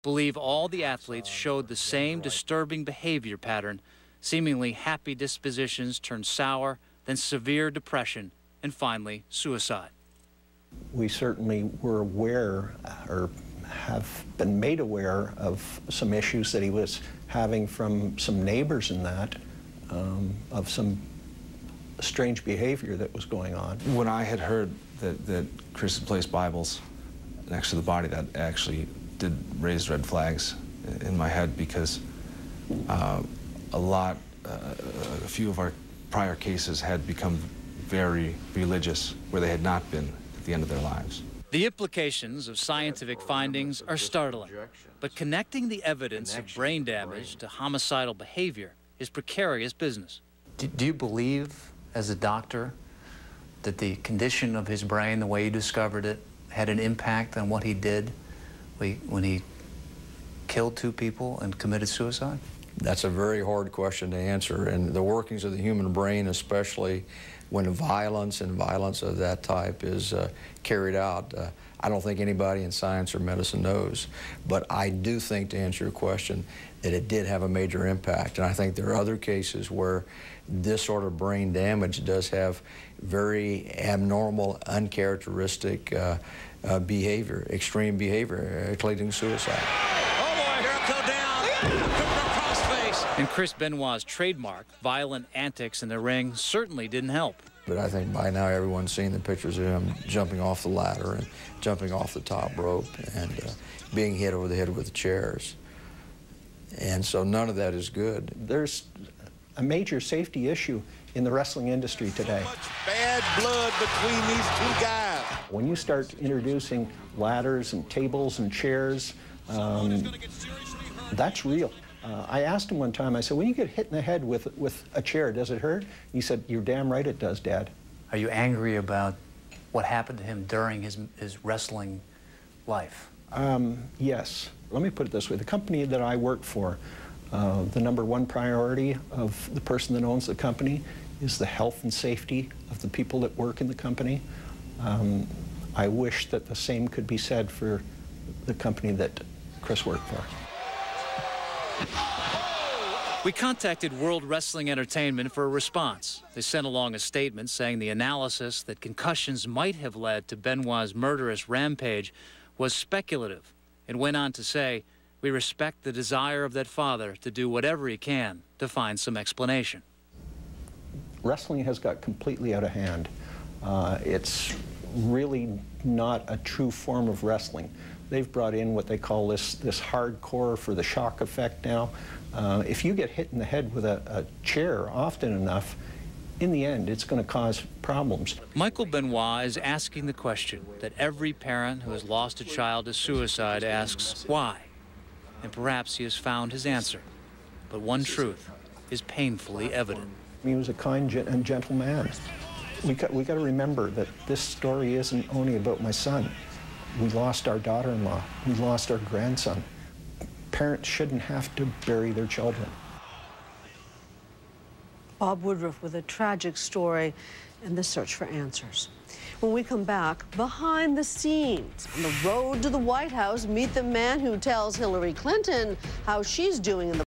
believe all the athletes showed the same disturbing behavior pattern. Seemingly happy dispositions turned sour, then severe depression, and finally suicide. We certainly were aware, or have been made aware of some issues that he was having from some neighbors in that, of some strange behavior that was going on. When I had heard that Chris had placed Bibles next to the body, that actually did raise red flags in my head, because a few of our prior cases had become very religious, where they had not been at the end of their lives. The implications of scientific findings are startling, but connecting the evidence of brain damage to homicidal behavior is precarious business. Do you believe, as a doctor, that the condition of his brain, the way you discovered it, had an impact on what he did when he killed two people and committed suicide? That's a very hard question to answer, and the workings of the human brain, especially when violence of that type is carried out, I don't think anybody in science or medicine knows. But I do think, to answer your question, that it did have a major impact. And I think there are other cases where this sort of brain damage does have very abnormal, uncharacteristic behavior, extreme behavior, including suicide. Oh boy, here it come down. Crossface. And Chris Benoit's trademark, violent antics in the ring, certainly didn't help. But I think by now everyone's seen the pictures of him jumping off the ladder and jumping off the top rope and being hit over the head with the chairs. And so none of that is good. There's a major safety issue in the wrestling industry today. Much bad blood between these two guys. When you start introducing ladders and tables and chairs, that's real. I asked him one time, I said, when you get hit in the head with a chair, does it hurt? He said, you're damn right it does, Dad. Are you angry about what happened to him during his wrestling life? Yes. Let me put it this way. The company that I work for, the #1 priority of the person that owns the company is the health and safety of the people that work in the company. I wish that the same could be said for the company that Chris worked for. We contacted World Wrestling Entertainment for a response. They sent along a statement saying the analysis that concussions might have led to Benoit's murderous rampage was speculative, and went on to say, we respect the desire of that father to do whatever he can to find some explanation. Wrestling has got completely out of hand. It's really not a true form of wrestling. They've brought in what they call this hardcore for the shock effect now. If you get hit in the head with a chair often enough, in the end, it's going to cause problems. Michael Benoit is asking the question that every parent who has lost a child to suicide asks, why? And perhaps he has found his answer. But one truth is painfully evident. He was a kind and gentle man. We got to remember that this story isn't only about my son. We lost our daughter-in-law. We lost our grandson. Parents shouldn't have to bury their children. Bob Woodruff with a tragic story and the search for answers. When we come back, behind the scenes, on the road to the White House, meet the man who tells Hillary Clinton how she's doing in the